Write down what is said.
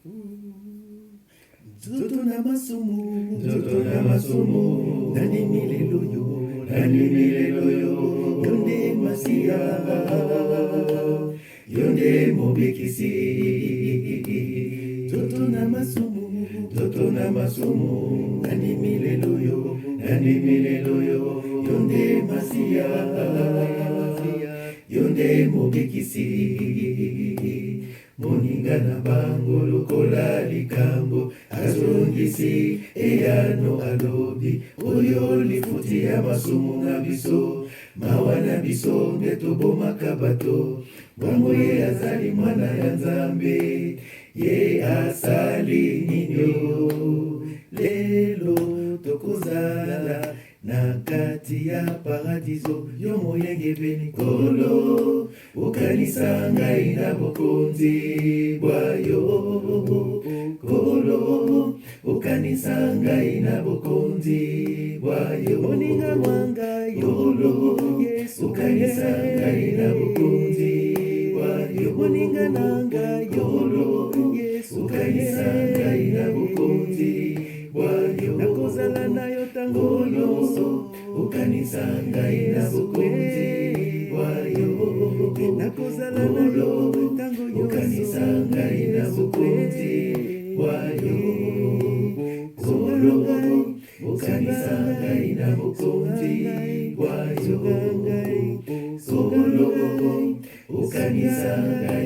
Nzoto na masumu, nani milelo yo, yonde masia, yonde mobekisi. Nzoto na masumu, nani milelo yo, yonde masia, yonde mobekisi. Moninga na bango lokola likambo azongisi eyano alobi oyo lifuti ya masumu na biso mawa na biso nde tobomaka bato bongo ye azali mwana ya Nzambe ye asali nini lelo tokozala na kati ya paradiso yo moyenge beni kolo okanisa ngai na bokonzi bwayo kolo okanisa ngai na bokonzi bwayo moninga mwanga yolo okanisa ngai na bokonzi bwayo moninga nanga yolo okanisa ngai na bokonzi bwayo nakozala nayo tango nyonso okanisa ngai na bokonzi bwayo nakozala nayo tango nyonso okanisa ngai na bokonzi bwayo kolo okanisa ngai na bokonzi bwayo kolo okanisa ngai